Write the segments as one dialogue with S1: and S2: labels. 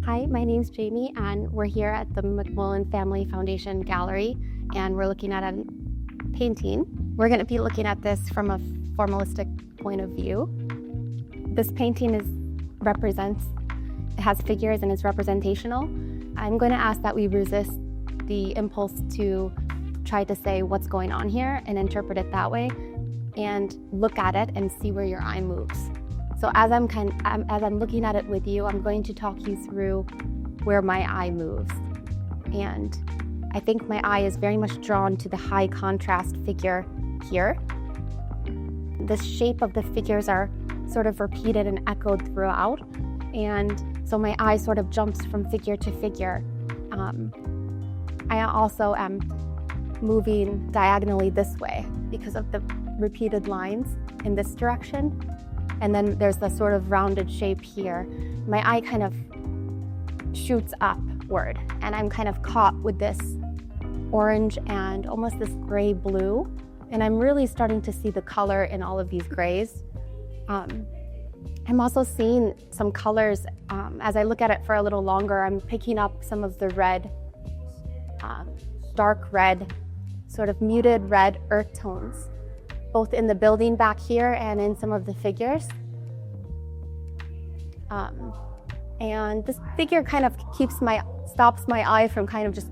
S1: Hi, my name's Jamie, and we're here at the McMullen Family Foundation Gallery, and we're looking at a painting. We're going to be looking at this from a formalistic point of view. This painting it has figures and is representational. I'm going to ask that we resist the impulse to try to say what's going on here and interpret it that way, and look at it and see where your eye moves. So as I'm looking at it with you, I'm going to talk you through where my eye moves. And I think my eye is very much drawn to the high contrast figure here. The shape of the figures are sort of repeated and echoed throughout. And so my eye sort of jumps from figure to figure. I also am moving diagonally this way because of the repeated lines in this direction. And then there's the sort of rounded shape here. My eye kind of shoots upward, and I'm kind of caught with this orange and almost this gray blue. And I'm really starting to see the color in all of these grays. I'm also seeing some colors. As I look at it for a little longer, I'm picking up some of the red, dark red, sort of muted red earth tones, both in the building back here and in some of the figures. And this figure kind of stops my eye from kind of just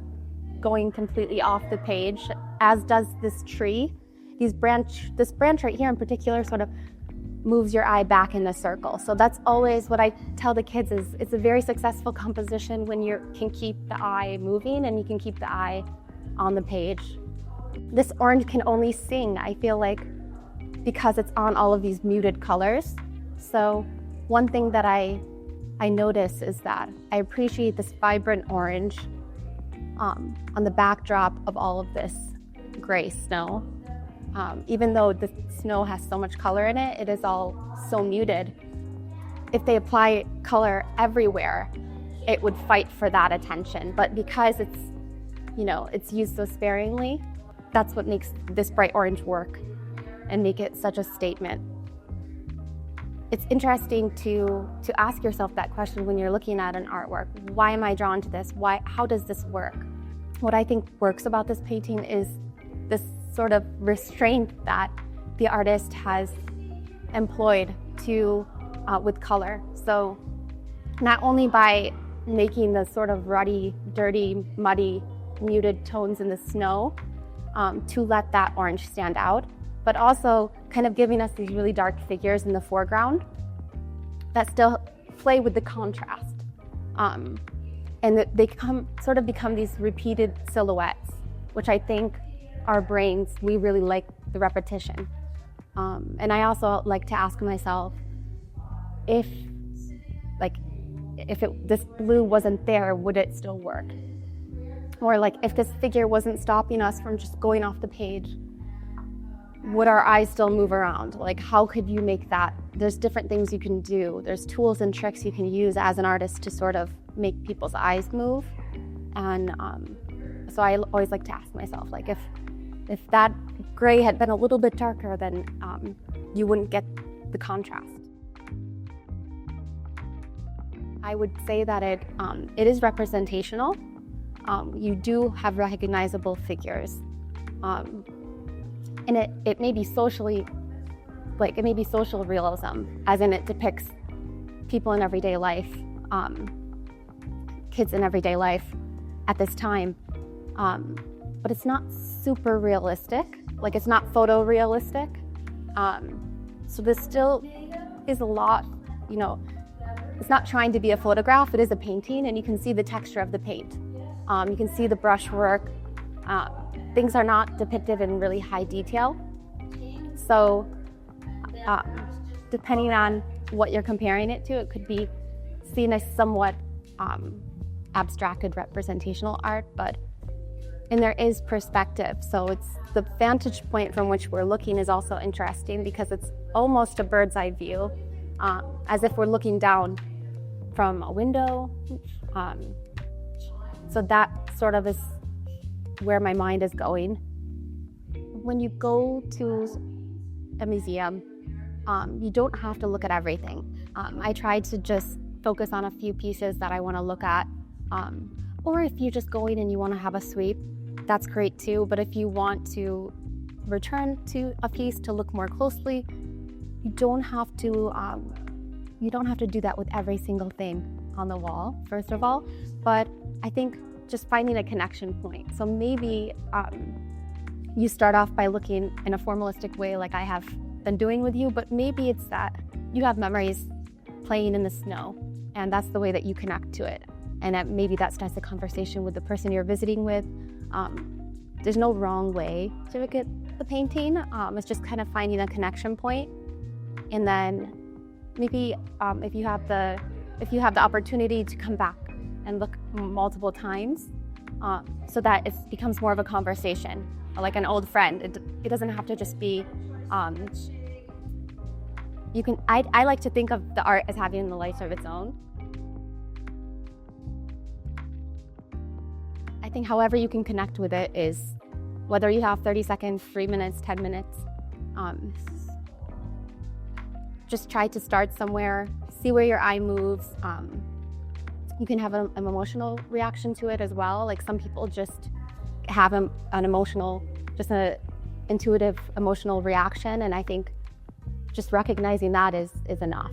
S1: going completely off the page, as does this tree. This branch right here in particular sort of moves your eye back in a circle. So that's always what I tell the kids is it's a very successful composition when you can keep the eye moving and you can keep the eye on the page. This orange can only sing, I feel like, because it's on all of these muted colors. So one thing that I notice is that I appreciate this vibrant orange on the backdrop of all of this gray snow. Even though the snow has so much color in it, it is all so muted. If they apply color everywhere, it would fight for that attention. But because it's used so sparingly, that's what makes this bright orange work and make it such a statement. It's interesting to ask yourself that question when you're looking at an artwork. Why am I drawn to this? How does this work? What I think works about this painting is this sort of restraint that the artist has employed with color. So not only by making the sort of ruddy, dirty, muddy, muted tones in the snow to let that orange stand out, but also kind of giving us these really dark figures in the foreground that still play with the contrast. And they become these repeated silhouettes, which I think our brains, we really like the repetition. And I also like to ask myself, if this blue wasn't there, would it still work? Or if this figure wasn't stopping us from just going off the page, would our eyes still move around? How could you make that? There's different things you can do. There's tools and tricks you can use as an artist to sort of make people's eyes move. And so I always like to ask myself, if that gray had been a little bit darker, then you wouldn't get the contrast. I would say that it is representational. You do have recognizable figures. And it may be social realism, as in it depicts people in everyday life, kids in everyday life at this time. But it's not super realistic, it's not photorealistic. So this still is a lot, it's not trying to be a photograph, it is a painting, and you can see the texture of the paint. You can see the brushwork. Things are not depicted in really high detail. So depending on what you're comparing it to, it could be seen as somewhat abstracted representational art, and there is perspective. So it's the vantage point from which we're looking is also interesting because it's almost a bird's eye view, as if we're looking down from a window. So that sort of is where my mind is going. When you go to a museum, you don't have to look at everything. I tried to just focus on a few pieces that I want to look at. Or if you're just going and you want to have a sweep, that's great too. But if you want to return to a piece to look more closely, you don't have to do that with every single thing on the wall, first of all. But I think just finding a connection point. So maybe you start off by looking in a formalistic way like I have been doing with you, but maybe it's that you have memories playing in the snow, and that's the way that you connect to it. And maybe that starts a conversation with the person you're visiting with. There's no wrong way to look at the painting. It's just kind of finding a connection point. And then maybe if you have the opportunity to come back and look multiple times, so that it becomes more of a conversation, like an old friend. It doesn't have to just be. I like to think of the art as having the life of its own. I think however you can connect with it is, whether you have 30 seconds, 3 minutes, 10 minutes, just try to start somewhere, see where your eye moves. You can have an emotional reaction to it as well. Like some people just have an intuitive emotional reaction, and I think just recognizing that is enough.